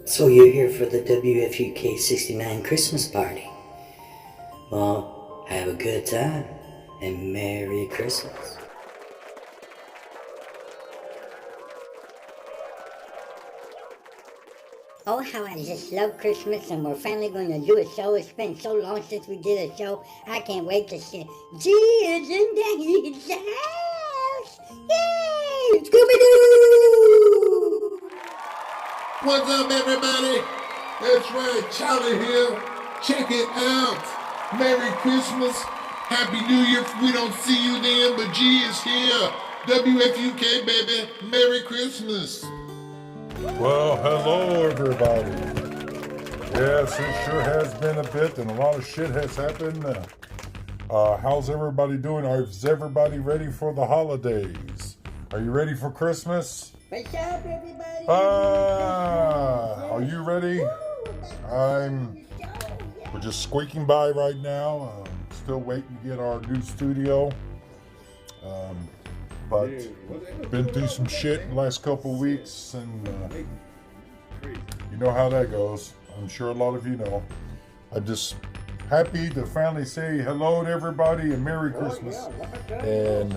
So you're here for the Wfuk 69 Christmas party. Well, have a good time and Merry Christmas. Oh, how I just love Christmas, and we're finally going to do a show. It's been so long since we did a show. I can't wait to see G is in the house. Yay! Scooby-Doo! What's up, everybody? That's right, Charlie here. Check it out. Merry Christmas. Happy New Year. We don't see you then, but G is here. WFUK, baby. Merry Christmas. Well, hello everybody. Yes, it sure has been a bit and a lot of shit has happened. How's everybody doing? Is everybody ready for the holidays? Are you ready for Christmas? What's up, everybody? Are you ready? We're just squeaking by right now. Still waiting to get our new studio. But been through some shit in the last couple of weeks, and you know how that goes. I'm sure a lot of you know. I'm just happy to finally say hello to everybody and Merry Christmas. And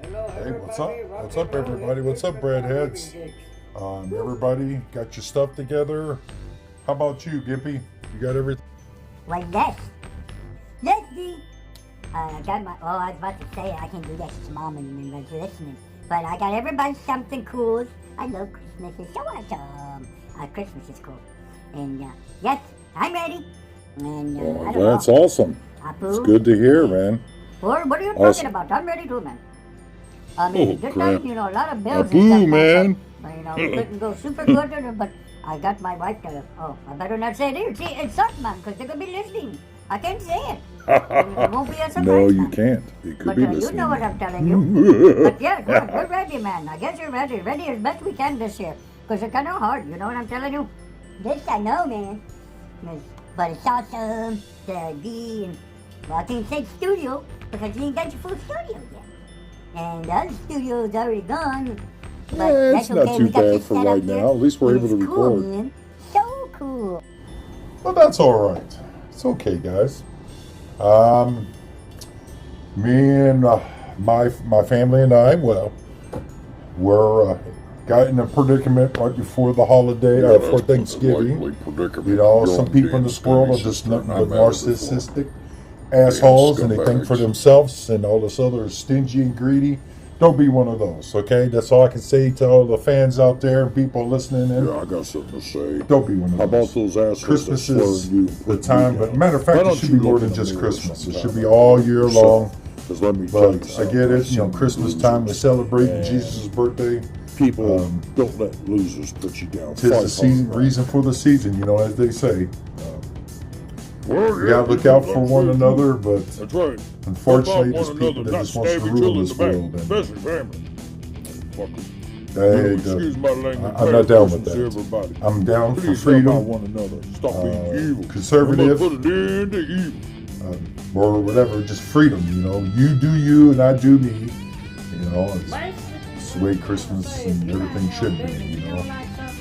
hey, what's up? What's up, everybody? What's up, BRADHEADS? Everybody got your stuff together? How about you, Gimpy? You got everything? Like this. Let's see. I got my, I was about to say I can do that to mom and everybody's listening. But I got everybody something cool. I love Christmas. It's so awesome. Christmas is cool. And yes, I'm ready. And that's awesome. Apu, it's good to hear, man. What are you talking about? I'm ready too, man. I mean, just crap. like, a lot of bills Apu, and stuff. man. We couldn't go super good, but I got my wife to, I better not say it here. See, it's something, man, because they're going to be listening. I can't say it. It won't be a surprise. No, you man. can't. It could But be you listening. know what I'm telling you. But yeah, we're ready, man. I guess you're ready. Ready as best we can this year. Because it's kind of hard, you know what I'm telling you? This I know, man. But it's awesome to be in, well, I can't say studio because you ain't got your full studio yet. And the other studio's already gone. But Yeah, that's it's not okay. too We got bad this for set right up here. now. At least we're And able to it's cool, record. man. So cool. Well, that's all right. It's okay, guys. Me and my family and I, well, we're got in a predicament right before the holiday, for Thanksgiving. You know, some people in this world are just nothing but narcissistic assholes, and they think for themselves, and all this other stingy and greedy. Don't be one of those, okay? That's all I can say to all the fans out there and people listening in. Yeah, I got something to say. Don't be one of those. How about those assholes? Christmas that is slur you the time, but matter of fact, Why it don't should you be more look than in the just mirror Christmas. It sometime should be all year yourself? long. 'Cause let me tell you But I something. get it, I've seen Christmas time to losers, celebrate and Jesus' birthday. People don't let losers put you down. Tis the season, reason for the season, as they say. We gotta look out for one another, but That's right. unfortunately, Help there's out people one that another, just not wants to stab each rule other this in the back, world. And especially family. Fuckers. hey, Excuse my language. I'm Merry not down with Christmas to that. everybody. I'm down for Please help out freedom, one another. Stop being evil. conservative, We must put an end to evil. or whatever, just freedom, You do you and I do me, It's the way Christmas and everything should be,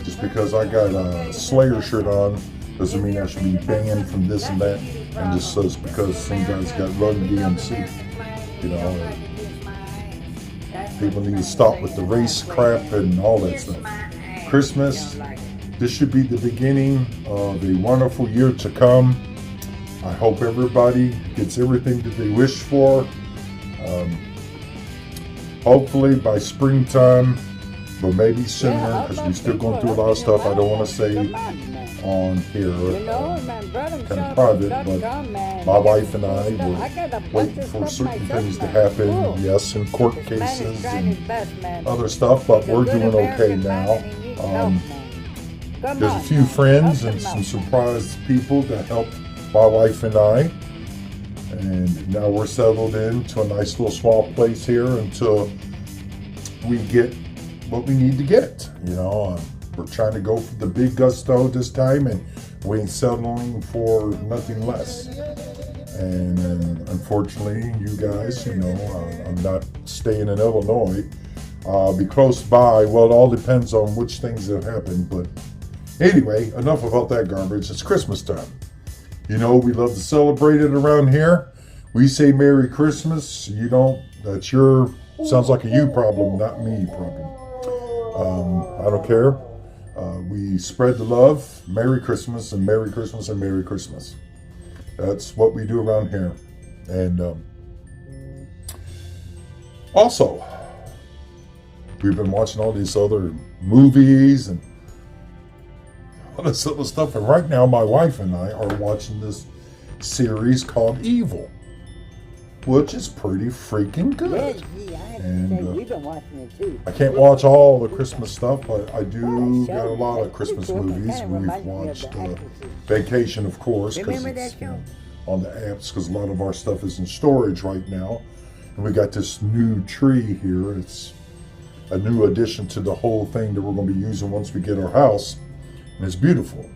Just because I got a Slayer shirt on doesn't mean I should be banned from this and that, and just says because some guys got Run DMC, People need to stop with the race crap and all that stuff. Christmas, this should be the beginning of a wonderful year to come. I hope everybody gets everything that they wish for. Hopefully by springtime, but maybe sooner, because we're still going through a lot of stuff I don't want to say on here, kind of private, but my wife and I were waiting for certain things to happen, yes, in court cases and other stuff, but we're doing okay now. There's a few friends and some surprised people that helped my wife and I, and now we're settled into a nice little small place here until we get what we need to get. We're trying to go for the big gusto this time, and we ain't settling for nothing less. And unfortunately, you guys, I'm not staying in Illinois. Be close by. Well, it all depends on which things have happened, but Anyway, enough about that garbage. It's Christmas time. You know, we love to celebrate it around here. We say Merry Christmas. You don't, that's your, sounds like a you problem, not me problem. I don't care. We spread the love. Merry Christmas and Merry Christmas and Merry Christmas. That's what we do around here. And also, we've been watching all these other movies and all this other stuff. And right now, my wife and I are watching this series called Evil, which is pretty freaking good. And we've been watching it too. I can't watch all the Christmas stuff, but I do got a lot of Christmas movies. We've watched Vacation, of course, because it's on the apps, because a lot of our stuff is in storage right now. And we got this new tree here. It's a new addition to the whole thing that we're going to be using once we get our house. And it's beautiful.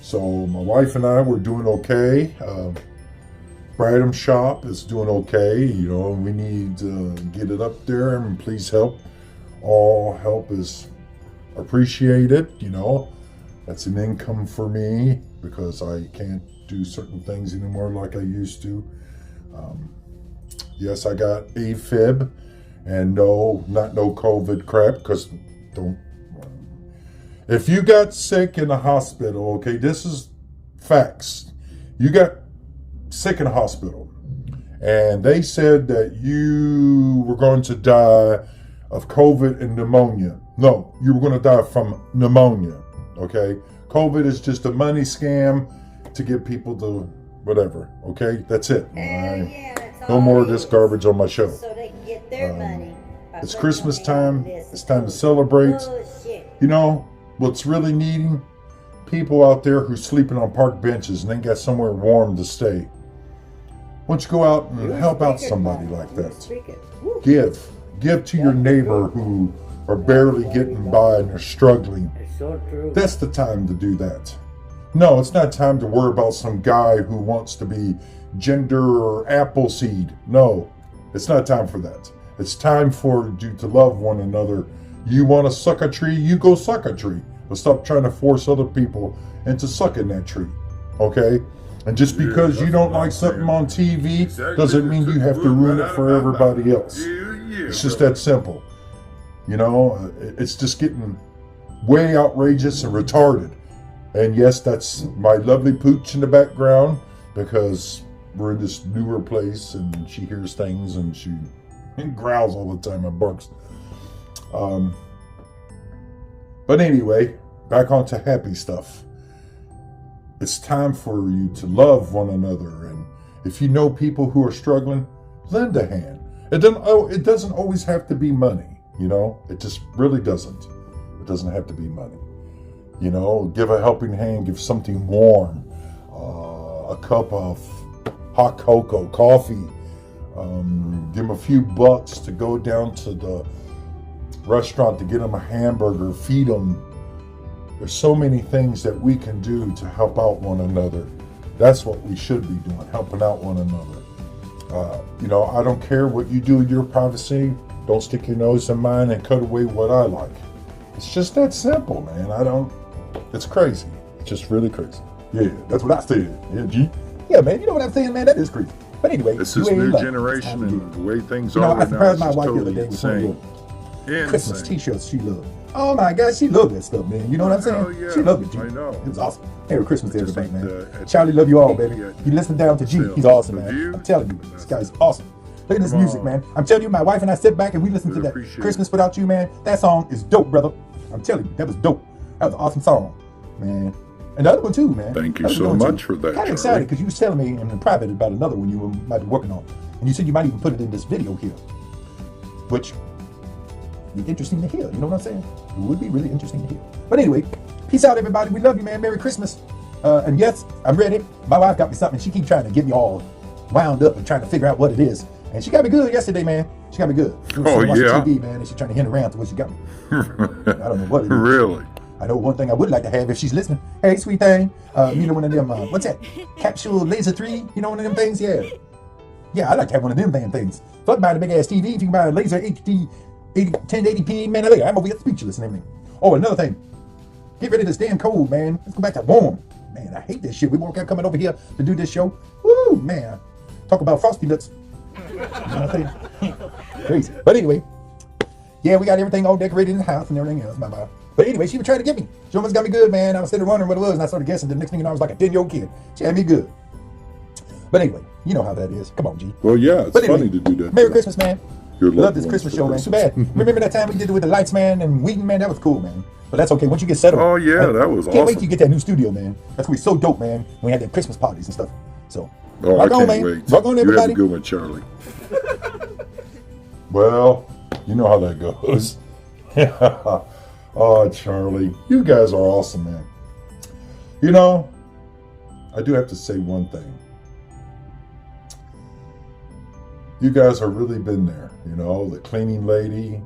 So my wife and I were doing okay. BRADHEADS shop is doing okay. You know, we need to get it up there, and please help. All help is appreciated. You know, that's an income for me because I can't do certain things anymore like I used to. Yes, I got AFib, and no COVID crap, because don't. If you got sick in the hospital, okay, this is facts. You got sick in the hospital, and they said that you were going to die of COVID and pneumonia. No, you were going to die from pneumonia, okay? COVID is just a money scam to get people to whatever, okay? That's it. No more of this garbage on my show. So they can get their money. It's Christmas time. It's time to celebrate. You know, what's really needing? People out there who's sleeping on park benches and ain't got somewhere warm to stay. Why don't you go out and help out somebody like that? Give to your neighbor who are barely getting by and are struggling. That's the time to do that. No, it's not time to worry about some guy who wants to be gender or Appleseed. No, it's not time for that. It's time for you to love one another. You want to suck a tree, you go suck a tree. But stop trying to force other people into sucking that tree, okay? And just because you don't like something on TV doesn't mean you have to ruin it for everybody else. It's just that simple. You know, it's just getting way outrageous and retarded. And yes, that's my lovely pooch in the background, because we're in this newer place and she hears things and she growls all the time and barks. But anyway, back onto happy stuff. It's time for you to love one another, and if you know people who are struggling, lend a hand. It doesn't always have to be money, you know. It just really doesn't. It doesn't have to be money. You know, give a helping hand, give something warm, a cup of hot cocoa, coffee, give them a few bucks to go down to the restaurant to get them a hamburger, feed them. There's so many things that we can do to help out one another. That's what we should be doing, helping out one another. You know, I don't care what you do in your privacy. Don't stick your nose in mine and cut away what I like. It's just that simple, man. It's crazy. It's just really crazy. Yeah, that's what I said. Yeah, G. Yeah, man, you know what I'm saying, man? That is crazy. But anyway, this is new generation and the way things are. I surprised my wife the other day with one of the Christmas t-shirts she loved. Oh my God, she loved that stuff, man. You know what I'm saying? Oh, yeah. She loved it, G. I know. It was awesome. Merry Christmas to everybody, man. Charlie, love you all, baby. You listen down to G. He's awesome, man. I'm telling you, this guy's awesome. Look at this music, man. I'm telling you, my wife and I sit back and we listen to that Christmas Without You, man. That song is dope, brother. I'm telling you, that was dope. That was an awesome song, man. And the other one too, man. Thank you so much for that, Kind of excited because you was telling me in private about another one you might be working on. And you said you might even put it in this video here. Which would be interesting to hear, you know what I'm saying? It would be really interesting to hear. But anyway, peace out, everybody. We love you, man. Merry Christmas. And yes, I'm ready. My wife got me something. She keeps trying to get me all wound up and trying to figure out what it is. And she got me good yesterday, man. She got me good. Oh, yeah? TV, man, and she's trying to hint around to what she got me. I don't know what it is. Really? I know one thing I would like to have if she's listening. Hey, sweet thing. You know, one of them, what's that? Capsule Laser 3? You know, one of them things? Yeah. Yeah, I'd like to have one of them damn things. Fuck buying a big ass TV if you can buy a Laser HD 1080p, man. Look, I'm over here speechless and everything. Oh, another thing. Get rid of this damn cold, man. Let's go back to warm. Man, I hate this shit. We won't get coming over here to do this show. Woo, man. Talk about frosty nuts. You know what I'm saying? Crazy. But anyway, yeah, we got everything all decorated in the house and everything else. Bye-bye. But anyway, she was trying to get me. She almost got me good, man. I was sitting there wondering what it was, and I started guessing. The next thing you know, I was like a 10-year-old kid. She had me good. But anyway, you know how that is. Come on, G. Well, yeah, it's Anyway, funny to do that. Merry Christmas, man. Your Love loved this ones Christmas for show, man. Too bad. Christmas. Remember that time we did it with the lights, man, and Wheaton, man? That was cool, man. But that's okay. Once you get settled. Oh, yeah, that was Can't wait awesome. till you get that new studio, man. That's gonna be so dope, man. When we had them Christmas parties and stuff. So, Oh, I rock on, can't man. wait. Rock on, You have everybody. a good one, Charlie. Well, you know how that goes. Oh, Charlie, you guys are awesome, man. You know, I do have to say one thing. You guys have really been there. You know, the cleaning lady,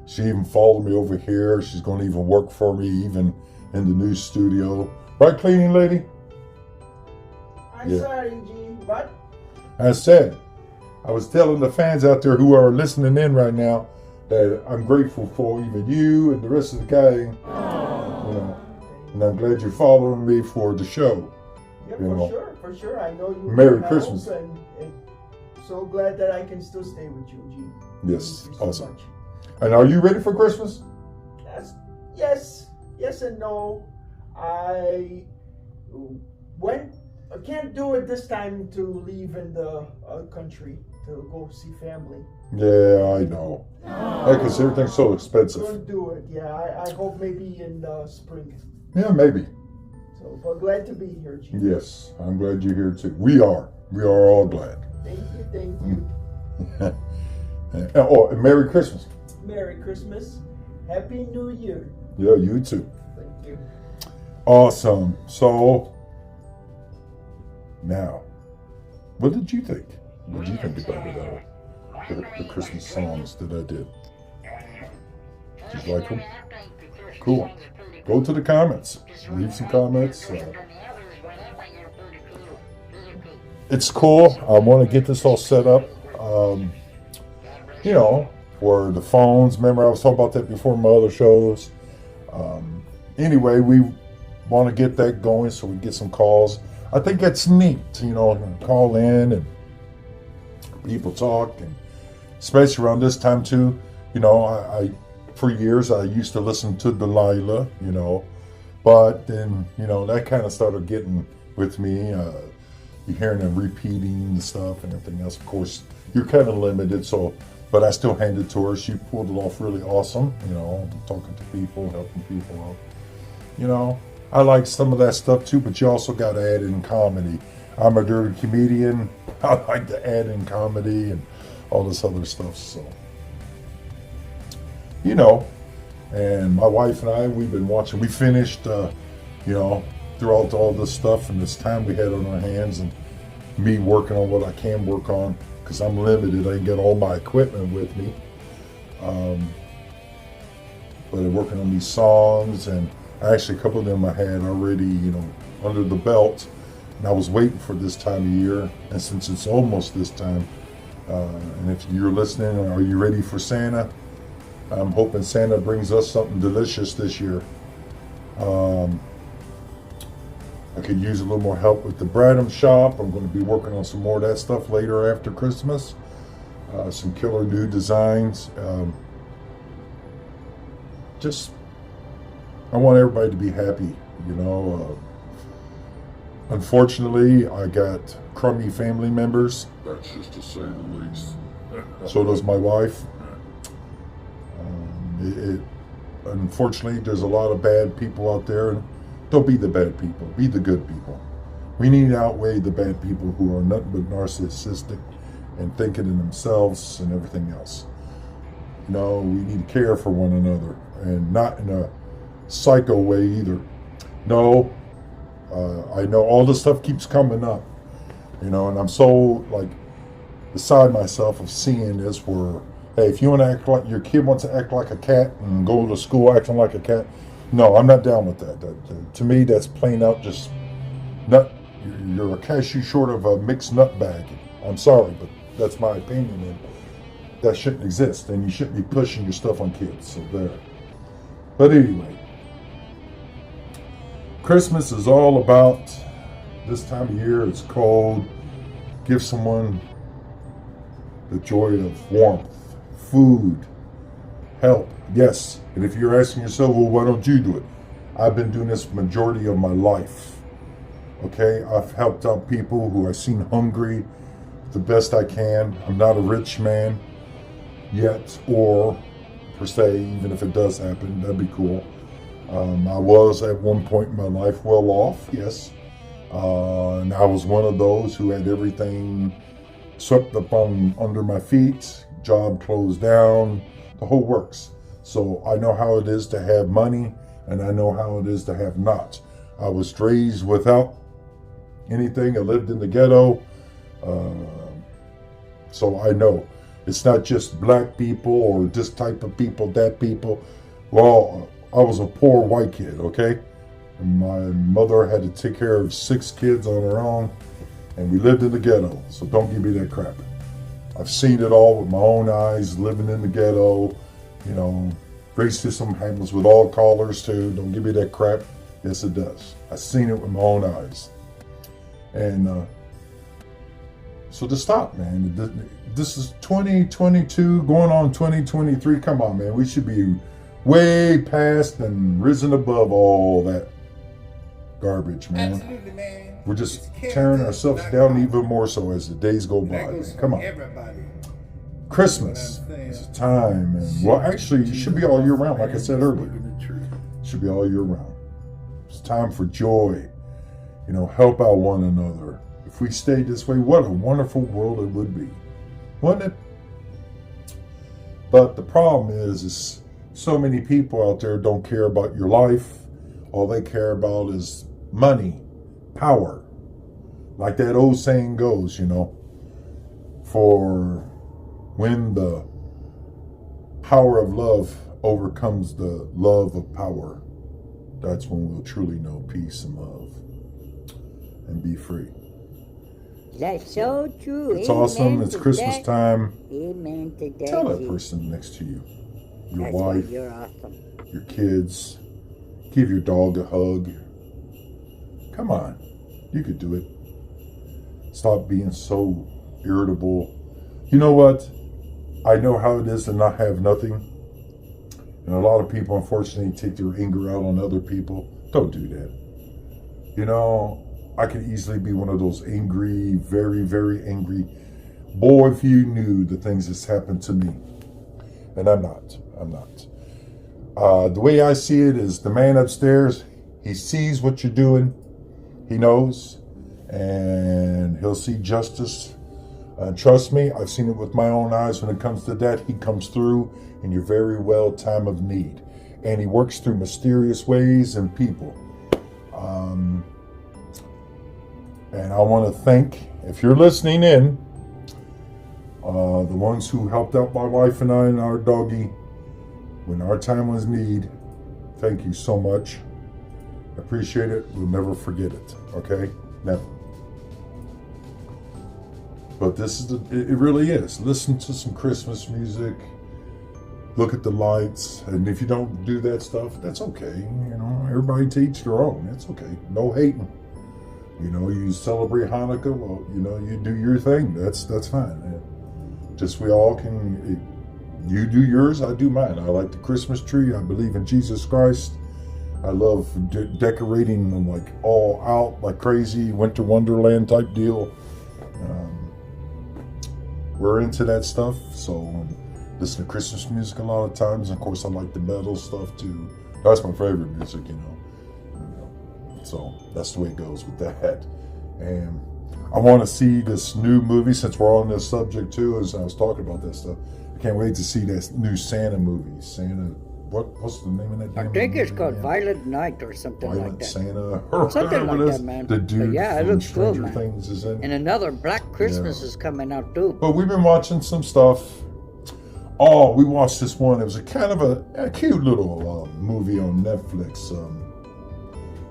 she even followed me over here. She's going to even work for me, even in the new studio. Right, cleaning lady? I'm Yeah. sorry, G. What? I said, I was telling the fans out there who are listening in right now that I'm grateful for even you and the rest of the gang. You know, and I'm glad you're following me for the show. Yeah, You know. for sure. I know you. Merry need Christmas. help, and so glad that I can still stay with you, G. Yes, Thank you so awesome. much. And are you ready for Christmas? Yes and no. I can't do it this time to leave in the country to go see family. Yeah, I know. Because everything's so expensive. Couldn't do it. Yeah, I hope maybe in spring. Yeah, maybe. So, but glad to be here, G. Yes, I'm glad you're here too. We are all glad. Thank you. Oh, and Merry Christmas. Merry Christmas. Happy New Year. Yeah, you too. Thank you. Awesome. So, now, what did you think? What did you think about it? The Christmas songs that I did. Did you like them? Cool. Go to the comments. Leave some comments. It's cool. I want to get this all set up. You know, for the phones. Remember, I was talking about that before in my other shows. Anyway, we want to get that going so we get some calls. I think that's neat, you know, call in and people talk, and especially around this time too. You know, I for years I used to listen to Delilah, you know, but then, you know, that kind of started getting with me. You hearing them repeating the stuff and everything else. Of course, you're kind of limited, so, but I still handed it to her. She pulled it off really awesome, you know, talking to people, helping people out. You know, I like some of that stuff too, but you also got to add in comedy. I'm a dirty comedian. I like to add in comedy and all this other stuff, so. You know, and my wife and I, we've been watching. We finished, you know, throughout all this stuff and this time we had on our hands, and me working on what I can work on, because I'm limited. I ain't got all my equipment with me. But I'm working on these songs, and actually a couple of them I had already, you know, under the belt. And I was waiting for this time of year, and since it's almost this time, and if you're listening, are you ready for Santa? I'm hoping Santa brings us something delicious this year. I could use a little more help with the BRADHEADS shop. I'm going to be working on some more of that stuff later after Christmas. Some killer new designs. Just, I want everybody to be happy, you know. Unfortunately, I got crummy family members. That's just to say the least. So does my wife. Unfortunately, there's a lot of bad people out there, and don't be the bad people, be the good people. We need to outweigh the bad people who are nothing but narcissistic and thinking in themselves and everything else. You know, we need to care for one another, and not in a psycho way either. No, I know all this stuff keeps coming up, you know, and I'm so, like, beside myself of seeing this where, hey, if you want to act like, your kid wants to act like a cat and go to school acting like a cat, no, I'm not down with that. To me, that's plain out just nut. You're a cashew short of a mixed nut bag. I'm sorry, but that's my opinion. And that shouldn't exist, and you shouldn't be pushing your stuff on kids. So there. But anyway, Christmas is all about this time of year. It's cold. Give someone the joy of warmth, food, help. Yes. And if you're asking yourself, well, why don't you do it? I've been doing this majority of my life. Okay, I've helped out people who I've seen hungry the best I can. I'm not a rich man yet, or per se, even if it does happen, that'd be cool. I was at one point in my life well off, yes. And I was one of those who had everything swept up under my feet, job closed down, the whole works. So I know how it is to have money, and I know how it is to have not. I was raised without anything. I lived in the ghetto. So I know it's not just black people or this type of people, that people. Well, I was a poor white kid, okay? And my mother had to take care of 6 kids on her own, and we lived in the ghetto. So don't give me that crap. I've seen it all with my own eyes, living in the ghetto. You know, racism happens with all colors too. Don't give me that crap. Yes, it does. I've seen it with my own eyes. And so to stop, man. This is 2022 going on 2023. Come on, man. We should be way past and risen above all that garbage, man. Absolutely, man. We're just tearing ourselves down even more so as the days go by, man. Come on. Everybody. Christmas is a time, and well, actually, it should be all year round, like I said earlier. It should be all year round. It's time for joy. You know, help out one another. If we stayed this way, what a wonderful world it would be, wouldn't it? But the problem is so many people out there don't care about your life. All they care about is money, power. Like that old saying goes, you know, for when the power of love overcomes the love of power, that's when we'll truly know peace and love and be free. That's so true. It's Amen awesome. It's to Christmas that. time. Amen to that. Tell that person next to you, your That's why wife, you're awesome. your kids. Give your dog a hug. Come on. You could do it. Stop being so irritable. You know what? I know how it is to not have nothing. And a lot of people, unfortunately, take their anger out on other people. Don't do that. You know, I could easily be one of those angry, very, very angry. Boy, if you knew the things that's happened to me. And I'm not. The way I see it is the man upstairs, he sees what you're doing. He knows. And he'll see justice. Trust me, I've seen it with my own eyes. When it comes to that, he comes through in your very well time of need. And he works through mysterious ways and people. And I want to thank, if you're listening in, the ones who helped out my wife and I and our doggy when our time was need. Thank you so much. I appreciate it. We'll never forget it. Okay? Never. But this is it really is. Listen to some Christmas music. Look at the lights. And if you don't do that stuff, that's okay. You know, everybody to each their own. It's okay. No hating. You know, you celebrate Hanukkah, well, you know, you do your thing. That's fine. Just we all can, you do yours, I do mine. I like the Christmas tree. I believe in Jesus Christ. I love decorating them like all out like crazy, winter wonderland type deal. We're into that stuff, so listen to Christmas music a lot of times. Of course, I like the metal stuff too. That's my favorite music, you know. So that's the way it goes with that. And I want to see this new movie, since we're on this subject too, as I was talking about that stuff. I can't wait to see that new Santa movie. Santa, what's the name of that? I think it's called Violent Night or something like Violent that. Santa, or Something whatever like it is. that, man. The But dude yeah, it from looks cool, Stranger man. Things is in. And another Black Christmas Yeah. is coming out too. But we've been watching some stuff. Oh, we watched this one. It was a kind of a cute little movie on Netflix.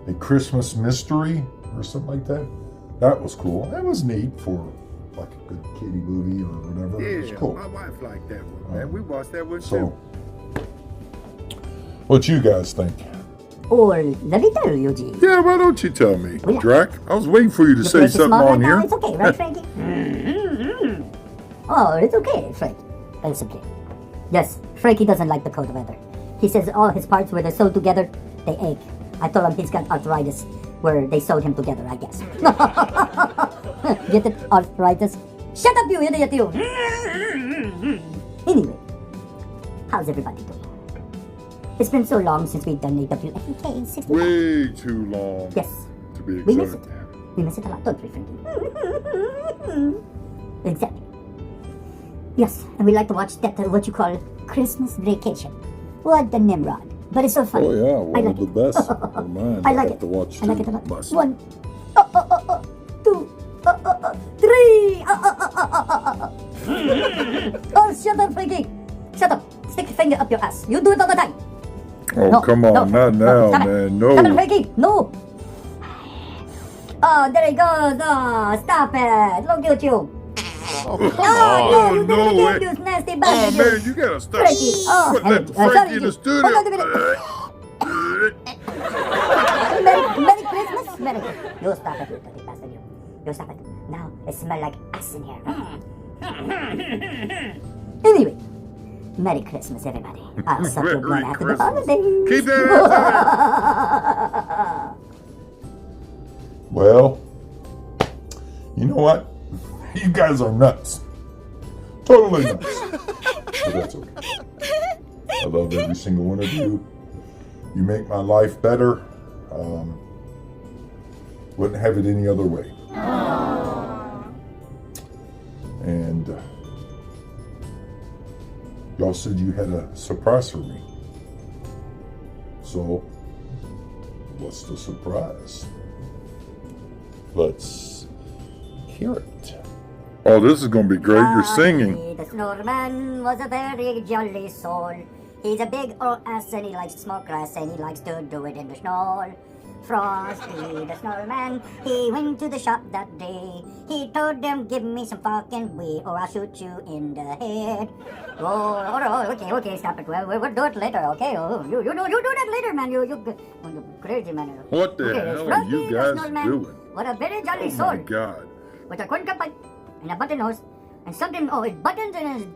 A Christmas Mystery or something like that. That was cool. That was neat for like a good kiddie movie or whatever. It was Yeah, cool. my wife liked that one, man. We watched that one So, too. what you guys think? Or let me tell you, G. Yeah, why don't you tell me, Yeah. Drac? I was waiting for you to say It's something small on right now, here. it's okay, right, Frankie? Oh, it's okay, Frankie. It's okay. Yes, Frankie doesn't like the cold weather. He says all his parts where they're sewed together, they ache. I told him he's got arthritis where they sewed him together, I guess. Get it? Arthritis? Shut up, you idiot, you! Anyway, how's everybody doing? It's been so long since we've done the WFUK 69. Way too long. Yes, To be we miss it. exact. We miss it a lot, don't we, Frankie? Exactly. Yes, and we like to watch that, what you call Christmas Vacation. What the Nimrod. But it's so funny. Oh yeah, one I of the like best of mine. I like have it. to watch I like too. it a lot. Must. 1, 2, 3. Oh, shut up, Frankie. Shut up. Stick your finger up your ass. You do it all the time. Oh, No, come on, no, not no, now, stop it. man. Stop it, No. Frankie. No. Oh, there he goes. Oh, stop it. Look at you. Oh, Oh, oh, you no did it way. again, you nasty Oh, bastard. you. man, you gotta stop. Frankie. Oh, Put that sorry, Frankie in the studio. Hold on a minute. Merry Christmas. Merry Christmas. You stop it, you dirty bastard. You stop it. Now it smells like ass in here. Anyway, Merry Christmas, everybody. I'll suck your blood Merry after the Christmas. holidays. Keep that ass Well, you know what? You guys are nuts. Totally nuts. But that's okay. I love every single one of you. You make my life better. Wouldn't have it any other way. And y'all said you had a surprise for me. So, what's the surprise? Let's hear it. Oh, this is gonna be great. You're singing. The snowman was a very jolly soul. He's a big old ass and he likes to smoke grass and he likes to do it in the snow. Frosty the snowman, he went to the shop that day. He told them, give me some fucking weed or I'll shoot you in the head. Oh, okay, stop it. We'll do it later, okay? Oh, you do that later, man. You crazy, man. What the Okay, hell are Frosty you the guys snowman doing? was a very jolly Oh soul my God. with a corncob pipe and a button nose and something, his buttons and his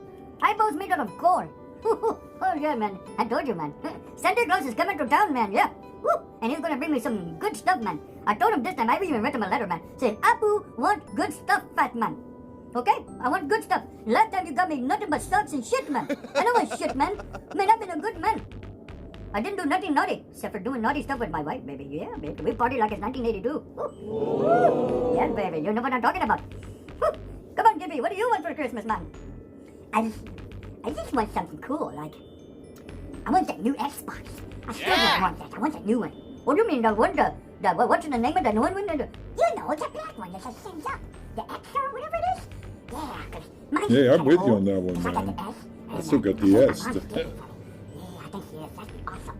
eyeballs made out of gold. Oh yeah, man, I told you, man. Santa Claus is coming to town, man, yeah. Woo. And he's gonna bring me some good stuff, man. I told him this time, I even wrote him a letter, man, saying, Apu want good stuff, fat man. Okay? I want good stuff. Last time you got me nothing but sucks and shit, man. I don't want shit, man. Man, I've been a good man. I didn't do nothing naughty, except for doing naughty stuff with my wife, baby. Yeah, baby. We party like it's 1982. Woo. Yeah, baby. You know what I'm talking about. Woo. Come on, Gimpy. What do you want for Christmas, man? I just want something cool, like, I want that new Xbox. I still don't want that. I want that new one. What do you mean, the one, what's the name of the new one? You know, the black one that just sends up. The X or whatever it is. Yeah, because mine's Yeah, I'm kinda with you old, on that one, 'cause I got man. the S. I still got the S. Yeah, I think yes, that'd be awesome.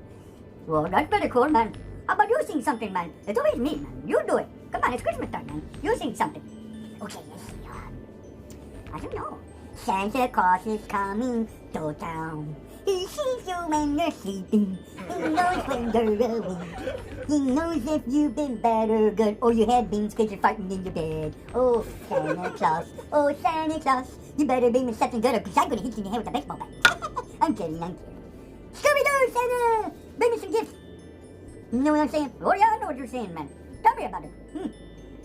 Well, that's pretty cool, man. How about you sing something, man? It's always me, man. You do it. Come on, it's Christmas time, man. You sing something. Okay, let's see. I don't know. Santa Claus is coming to town. He sees you when you're sleeping. He knows when you're awake. He knows if you've been bad or good, or you had beans because you're fighting in your bed. Oh, Santa Claus. Oh, Santa Claus. You better bring me something good, because I'm going to hit you in the head with a baseball bat. I'm kidding. Scooby-Doo, Santa! Bring me some gifts. You know what I'm saying? Oh, yeah, I know what you're saying, man. Tell me about it.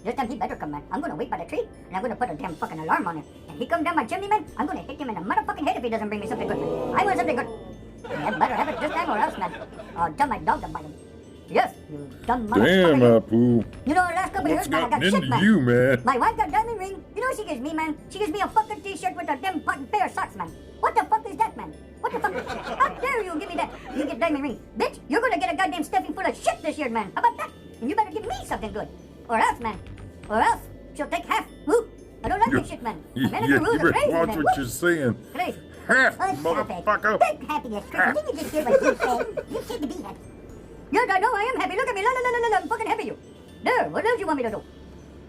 This time he better come, man. I'm gonna wait by the tree, and I'm gonna put a damn fucking alarm on him. And he comes down my chimney, man, I'm gonna hit him in the motherfucking head if he doesn't bring me something good, man. I want something good. And I better have it this time or else, man. I'll tell my dog to bite him. Yes, you dumb motherfucker. Damn, Apu. You know, the last couple of What's years, man, I got gotten sick, into man. you, man? My wife got diamond ring. You know what she gives me, man? She gives me a fucking t-shirt with a damn fucking pair of socks, man. What the fuck is that, man? What the fuck? How dare you give me that? You get diamond ring. Bitch, you're gonna get a goddamn stuffing full of shit this year, man. How about that? And you better give me something good. Or else, man. Or else, she'll take half. Woo! I don't like this shit, man. American You rules are better crazy, watch man. what Woo! you're saying. Crazy. Half, Oh, stop it. motherfucker. Big happiness, Christmas. Didn't you just hear what you said? You said to be happy. Yes, I know I am happy. Look at me. La, la, la, la, la. I'm fucking happy you. There, what else you want me to do?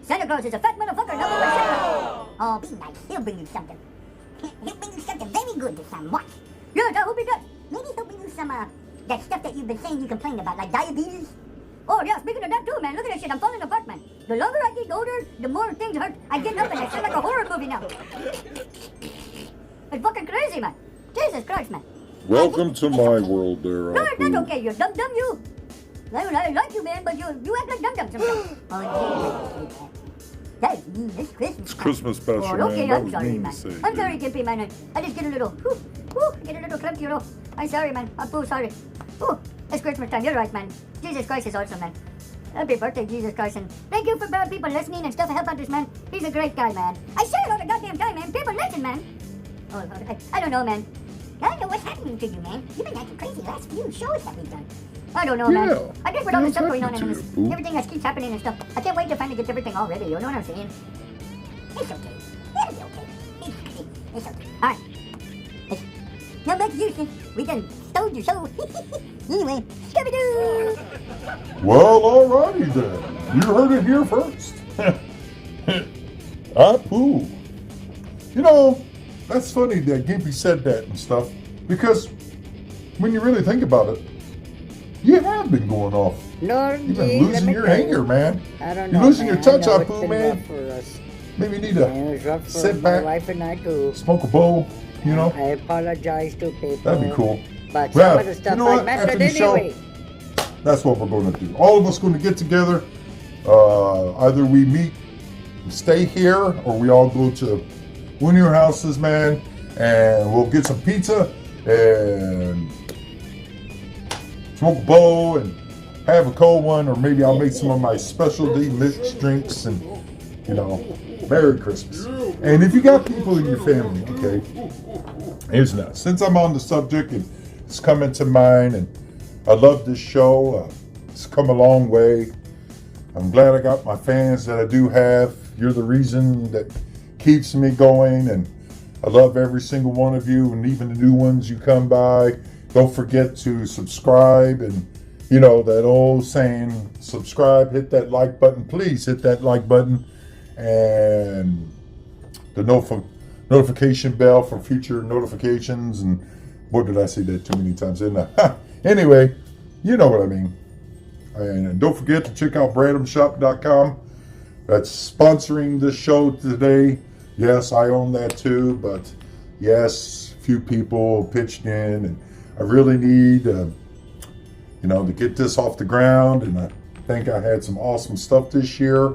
Santa Claus is a fat motherfucker. Number one Santa. Oh, be nice. He'll bring you something. He'll bring you something very good this time. Watch. Yes, I hope he does. Maybe he'll bring you some, that stuff that you've been saying you complain about, like diabetes. Oh, yeah, speaking of that too, man. Look at that shit. I'm falling apart, man. The longer I get older, the more things hurt. I get up and I sound like a horror movie now. It's fucking crazy, man. Jesus Christ, man. Welcome to my world there, No, it's not Apu. okay. You're dumb, you. I like you, man, but you act like dum-dum sometimes. Oh, yeah. That's mean. This Christmas. It's Christmas special, Oh, man. okay, That I'm was sorry, mean man. to say, I'm sorry, dude. Gimpy, man. I just get a little, get a little clumsy, I'm sorry, man. I'm so sorry. It's Christmas time. You're right, man. Jesus Christ is awesome, man. Happy birthday, Jesus Christ. And thank you for people listening and stuff to help out this man. He's a great guy, man. I say it all the goddamn time, man. People listen, man. Oh, I don't know, man. I don't know what's happening to you, man. You've been acting crazy last few shows that we've done. I don't know, man. Yeah. I guess with all the stuff going on happened and to you, Apu? everything that keeps happening and stuff, I can't wait to finally get everything all ready. You know what I'm saying? It's okay. It'll be okay. It's okay. Alright. Now back to you, Houston. We done stole your show. Anyway, Scooby-Doo! Well, alrighty then. You heard it here first. Apu. You know, that's funny that Gimpy said that and stuff, because when you really think about it, you have been going off. No, You've been losing your hanger, man. I don't know. You're losing your man. touch, I know it's Apu, been man. rough for us. Maybe you need And it to was rough for sit my back, wife and I too. smoke a bowl, you know? I apologize to people. That'd be cool. But Well, some of the stuff you know I what? After mastered the show, anyway. that's what we're going to do. All of us going to get together. Either we meet and stay here, or we all go to one of your houses, man, and we'll get some pizza and smoke a bowl and have a cold one, or maybe I'll make some of my specialty mixed drinks and, you know, Merry Christmas. And if you got people in your family, okay, here's now. Since I'm on the subject and it's coming to mind, and I love this show, it's come a long way. I'm glad I got my fans that I do have. You're the reason that keeps me going, and I love every single one of you, and even the new ones you come by. Don't forget to subscribe, and you know that old saying, subscribe, hit that like button. Please hit that like button and the notification bell for future notifications. And what did I say that too many times? Anyway, you know what I mean. And don't forget to check out BRADHEADS.com. That's sponsoring this show today. Yes, I own that too, but yes, a few people pitched in, and I really need, you know, to get this off the ground. And I think I had some awesome stuff this year.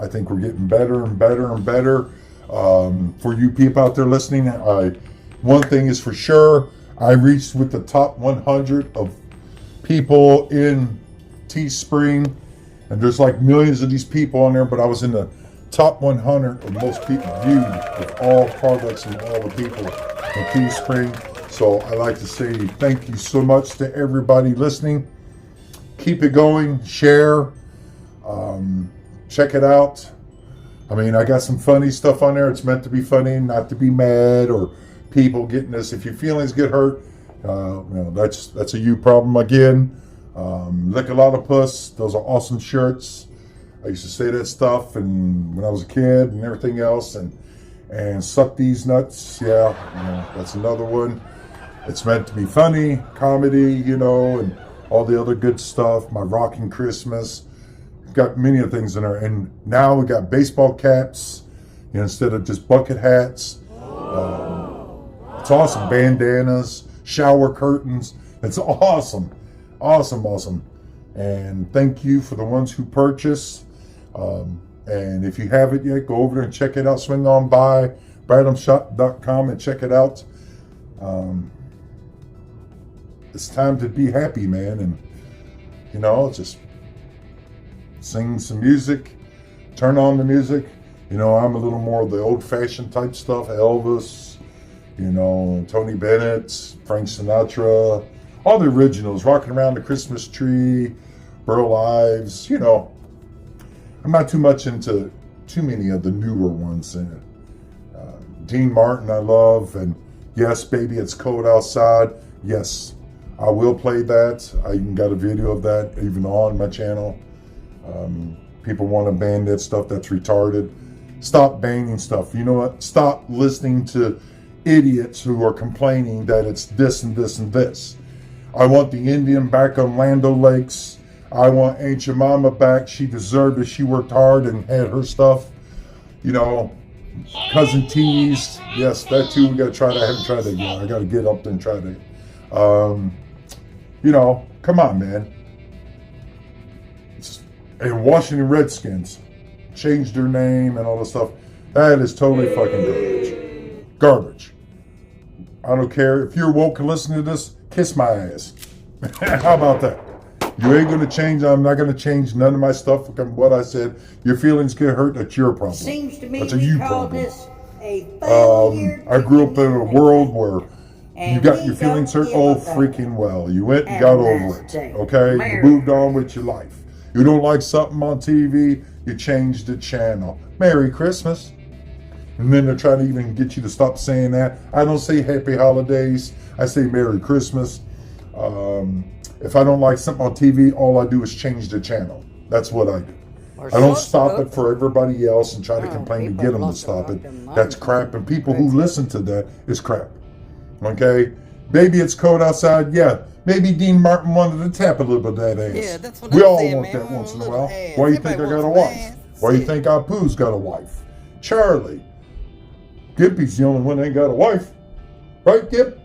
I think we're getting better and better and better. For you people out there listening, one thing is for sure, I reached with the top 100 of people in Teespring, and there's like millions of these people on there, but I was in the top 100 of most people viewed of all products and all the people in Teespring. So I like to say thank you so much to everybody listening. Keep it going, share, check it out. I mean, I got some funny stuff on there. It's meant to be funny, not to be mad or people getting this. If your feelings get hurt, you know, that's a you problem again. Lick a lot of puss. Those are awesome shirts. I used to say that stuff, and when I was a kid and everything else, and suck these nuts. Yeah, you know, that's another one. It's meant to be funny, comedy, you know, and all the other good stuff. My Rockin' Christmas. Got many of things in there, and now we got baseball caps, you know, instead of just bucket hats. It's awesome. Bandanas, shower curtains. It's awesome. Awesome. And thank you for the ones who purchase. And if you haven't yet, go over there and check it out. Swing on by BRADHEADS.com and check it out. It's time to be happy, man. And, you know, just sing some music, turn on the music. You know, I'm a little more of the old-fashioned type stuff. Elvis, you know, Tony Bennett, Frank Sinatra, all the originals, Rocking Around the Christmas Tree, Burl Ives, you know. I'm not too much into too many of the newer ones. Dean Martin I love, and Yes Baby It's Cold Outside. Yes, I will play that. I even got a video of that even on my channel. People want to ban that stuff, that's retarded. Stop banning stuff. You know what? Stop listening to idiots who are complaining that it's this and this and this. I want the Indian back on Lando Lakes. I want Aunt Jemima back. She deserved it. She worked hard and had her stuff. You know, Cousin T's. Yes, that too. We got to try that. I haven't tried that yet. I got to get up there and try that. You know, come on, man. And Washington Redskins changed their name and all this stuff. That is totally fucking garbage. Garbage. I don't care. If you're woke and listening to this, kiss my ass. How about that? You ain't going to change. I'm not going to change none of my stuff from what I said. Your feelings get hurt. That's your problem. Seems to me That's a we you call problem. this a failure. I grew up in a world where you And got we your feelings don't hurt. give Oh, a fuck. freaking well. You went and And got over that's it. it. Okay? Mary You moved on with your life. You don't like something on TV, you change the channel. Merry Christmas. And then they're trying to even get you to stop saying that. I don't say happy holidays. I say Merry Christmas. If I don't like something on TV, all I do is change the channel. That's what I do. Or I don't so stop stuff. it for everybody else and try to Oh, complain to people get them to lost stop their it. fucking That's minds. crap. And people who listen to that is crap. Okay? Maybe it's cold outside. Yeah. Maybe Dean Martin wanted to tap a little bit of that ass. Yeah, that's what we I'm all saying, want man. that We once in want a a while. little ass. Why you think I Everybody got a wants wife? some ass. Why you Shit. think Apu's got a wife? Charlie. Gimpy's the only one that ain't got a wife. Right, Gimp?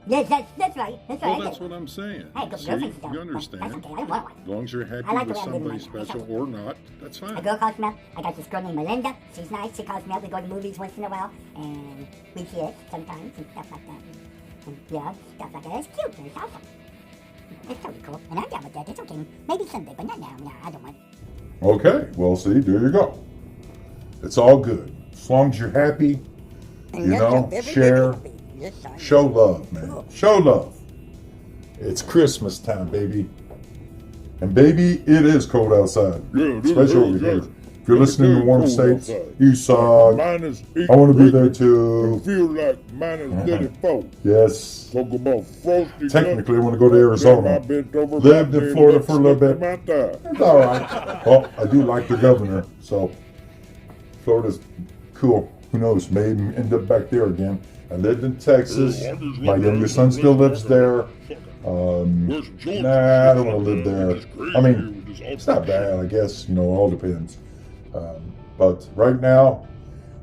Yes, that's right. That's right. Well, I that's get it. what I'm saying. I got See, girlfriends though. you That's understand. okay. I don't want one. As long as you're happy I like with the way I live somebody in my life. special or not, that's A fine. girl calls me up. I got this girl named Melinda. She's nice. She calls me up. We go to movies once in a while, and we kiss sometimes and stuff like that. And yeah, stuff like that. It's cute. It's awesome. It's totally cool. And I'm down with that. It's okay. Maybe someday, but not now. No, I don't want. Okay. Well, see, there you go. It's all good. As long as you're happy, And you yes, know, I'm very, share, very happy. Yes, I am. show love, man. Show love. It's Christmas time, baby. And baby, it is cold outside. Yeah, it is, Especially over yeah, here. yeah. If you're listening in the warm Cold states, outside. you suck. Minus 8 I want to be there degrees. too. I feel like minus 34. Yes. Talk about frosty. Technically, I want to go to Arizona. Lived in Florida for a little bit. It's all right. Well, I do like the governor, so Florida's cool. Who knows? Maybe end up back there again. I lived in Texas. My youngest son still lives there. Nah, I don't want to live there. I mean, it's not bad, I guess. You know, it all depends. But right now,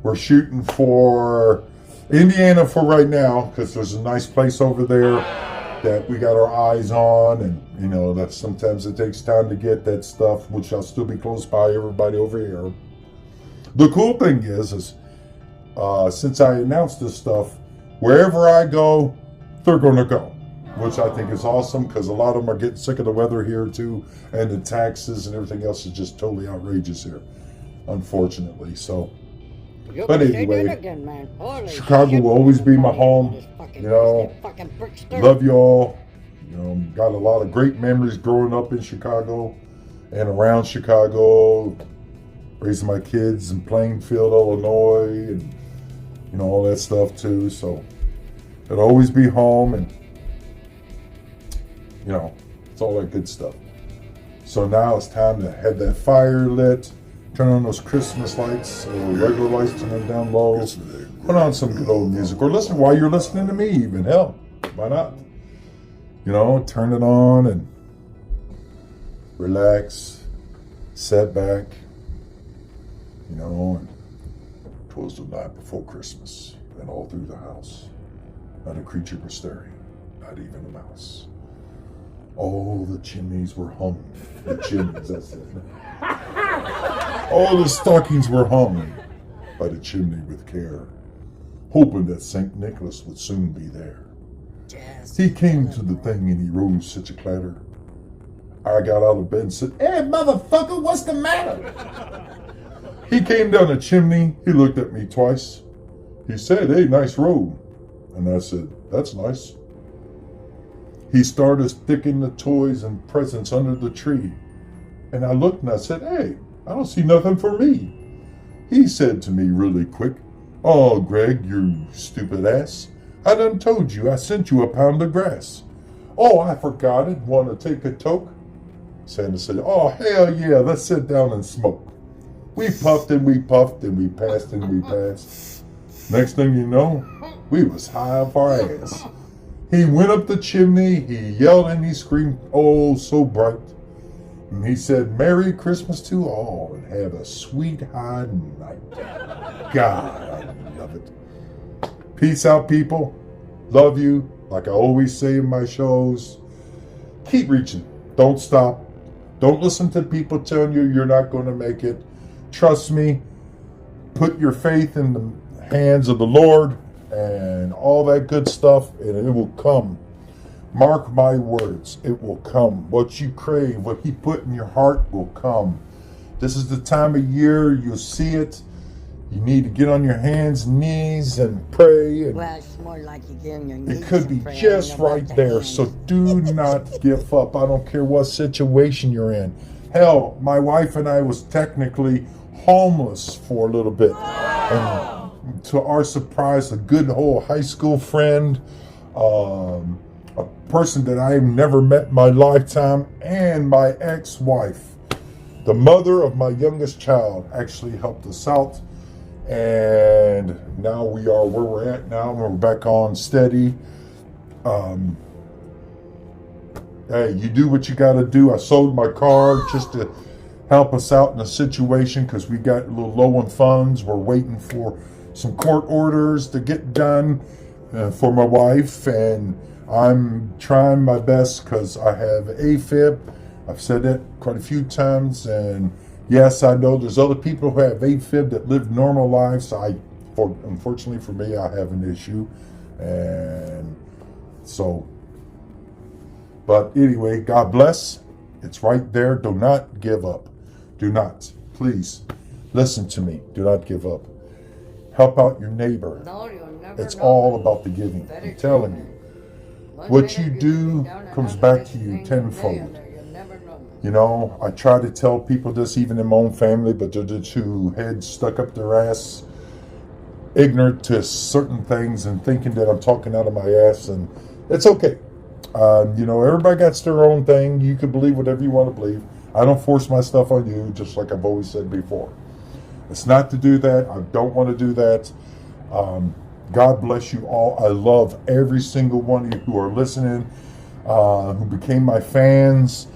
we're shooting for Indiana for right now because there's a nice place over there that we got our eyes on, and you know that sometimes it takes time to get that stuff, which I'll still be close by everybody over here. The cool thing is since I announced this stuff, wherever I go, they're going to go, which I think is awesome because a lot of them are getting sick of the weather here too, and the taxes and everything else is just totally outrageous here, unfortunately. So, You but can say anyway, that again, man. Holy Chicago shit, will always be my everybody home. is fucking You know, that fucking brick stir. love y'all. You know, got a lot of great memories growing up in Chicago and around Chicago, raising my kids in Plainfield, Illinois, and you know all that stuff too. So it'll always be home, and you know it's all that good stuff. So now it's time to have that fire lit, turn on those Christmas lights, or regular lights, turn them down low, put on some good old music, or listen while you're listening to me even. Hell, why not? You know, turn it on and relax, sit back, you know, and 'twas the night before Christmas, and all through the house, not a creature was stirring, not even a mouse. All the chimneys were hung. The chimneys, that's it. All the stockings were hung by the chimney with care, hoping that St. Nicholas would soon be there. He came to the thing and he rose such a clatter. I got out of bed and said, "Hey, motherfucker, what's the matter?" He came down the chimney. He looked at me twice. He said, "Hey, nice robe." And I said, "That's nice." He started sticking the toys and presents under the tree. And I looked and I said, "Hey, I don't see nothing for me." He said to me really quick, "Oh, Greg, you stupid ass. I done told you I sent you a pound of grass." "Oh, I forgot it. Want to take a toke?" Santa said, "Oh, hell yeah, let's sit down and smoke." We puffed and we puffed and we passed and we passed. Next thing you know, we was high off our ass. He went up the chimney, he yelled and he screamed, oh, so bright. And he said, Merry Christmas to all and have a sweet high night. God, I love it. Peace out, people. Love you. Like I always say in my shows, keep reaching. Don't stop. Don't listen to people telling you you're not going to make it. Trust me. Put your faith in the hands of the Lord and all that good stuff, and it will come. Mark my words, it will come. What you crave, what he put in your heart will come. This is the time of year you'll see it. You need to get on your hands and knees and pray. And Well, it's more like you get on your knees. it could be and pray, just I don't know right about the there. hands. So do not give up. I don't care what situation you're in. Hell, my wife and I was technically homeless for a little bit. And to our surprise, a good old high school friend, a person that I've never met in my lifetime, and my ex-wife, the mother of my youngest child, actually helped us out. And now we are where we're at now. We're back on steady. Hey, you do what you got to do. I sold my car just to help us out in a situation because we got a little low on funds. We're waiting for some court orders to get done for my wife, and I'm trying my best because I have AFib. I've said that quite a few times, and yes, I know there's other people who have AFib that live normal lives. Unfortunately for me, I have an issue, and so. But anyway, God bless. It's right there. Do not give up. Do not. Please listen to me. Do not give up. Help out your neighbor. No, you'll never It's know. all about the giving. Better I'm telling you. One What minute you could do be down comes another back to minute you being a tenfold. millionaire. You'll never know. You know, I try to tell people this even in my own family, but they're the two heads stuck up their ass, ignorant to certain things and thinking that I'm talking out of my ass, and it's okay. You know, everybody got their own thing. You can believe whatever you want to believe. I don't force my stuff on you, just like I've always said before. It's not to do that. I don't want to do that. God bless you all. I love every single one of you who are listening, who became my fans.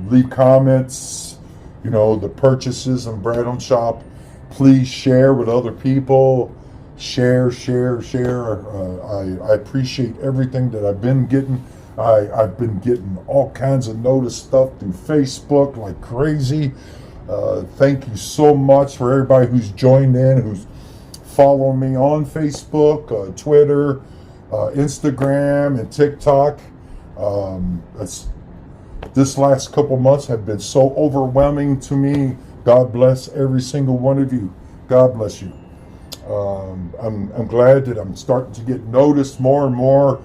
Leave comments, you know, the purchases on Brad on Shop. Please share with other people. Share. I appreciate everything that I've been getting. I've been getting all kinds of notice stuff through Facebook like crazy. Thank you so much for everybody who's joined in, who's following me on Facebook, Twitter, Instagram, and TikTok. This last couple months have been so overwhelming to me. God bless every single one of you. God bless you. I'm glad that I'm starting to get noticed more and more.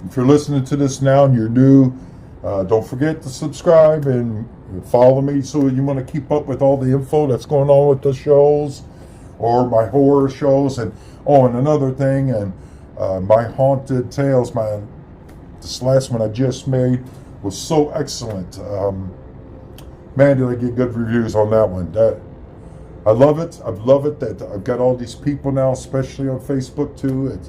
If you're listening to this now and you're new, don't forget to subscribe and follow me so you want to keep up with all the info that's going on with the shows or my horror shows. And another thing, and my haunted tales, this last one I just made was so excellent. Man, did I get good reviews on that one. I love it. I love it that I've got all these people now, especially on Facebook too.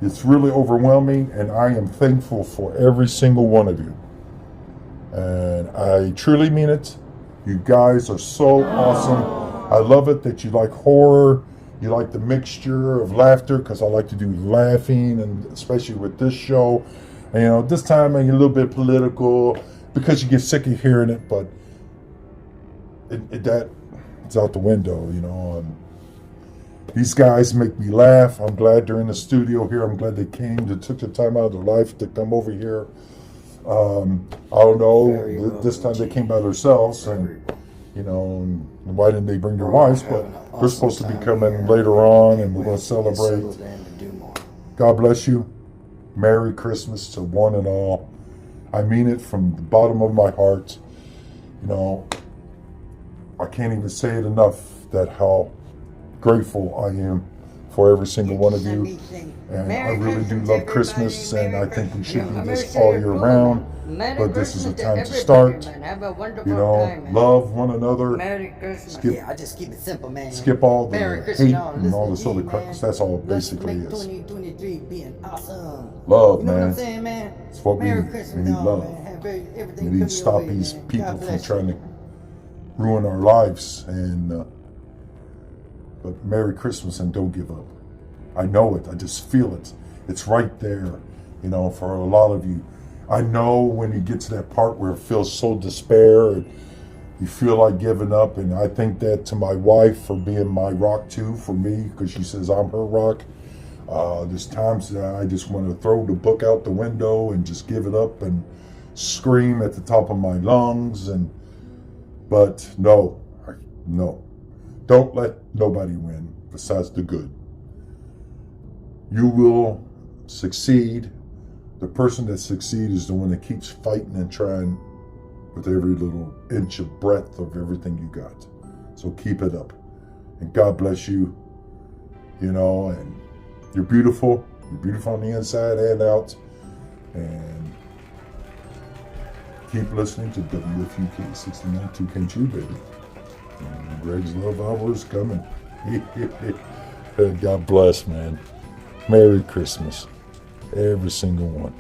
It's really overwhelming, and I am thankful for every single one of you. And I truly mean it. You guys are so awesome. I love it that you like horror. You like the mixture of laughter, because I like to do laughing, and especially with this show. And, you know, this time I'm a little bit political because you get sick of hearing it, but it's out the window, you know. These guys make me laugh. I'm glad they're in the studio here. I'm glad they took the time out of their life to come over here. I don't know, this time they came by themselves, and you know, and why didn't they bring their wives? But they're supposed to be coming later on, and we're going to celebrate. God bless you. Merry Christmas to one and all. I mean it from the bottom of my heart. You know, I can't even say it enough that how grateful I am for every single one of Let you. me sing. And Merry I really do Christmas, love everybody. Christmas, and Merry I think we Christmas. should do Merry this Christmas, all year round. Merry But this is a Christmas time to everybody, start. man. Have a wonderful You know, time, man. love one another. Merry Christmas. Skip, Yeah, I just keep it simple, man. skip all the Merry hate Christmas, y'all. and all this Listen to other me, crap. man. That's all it Let's basically make is. 2023 be an awesome. Love, You know what I'm man. saying, man? It's what we Merry need. Christmas, We need y'all, love. man. Have everything We need come to your stop way, these man. people God from bless you. trying to ruin our lives. And but Merry Christmas, and don't give up. I know it. I just feel it. It's right there, you know, for a lot of you. I know when you get to that part where it feels so despair and you feel like giving up, and I think that to my wife for being my rock too, for me, because she says I'm her rock. There's times that I just want to throw the book out the window and just give it up and scream at the top of my lungs. But no, don't let nobody win besides the good. You will succeed. The person that succeeds is the one that keeps fighting and trying with every little inch of breadth of everything you got. So keep it up. And God bless you. You know, and you're beautiful. You're beautiful on the inside and out. And keep listening to WFUK 69 2K2, baby. And Greg's Love Hour is coming. God bless, man. Merry Christmas. Every single one.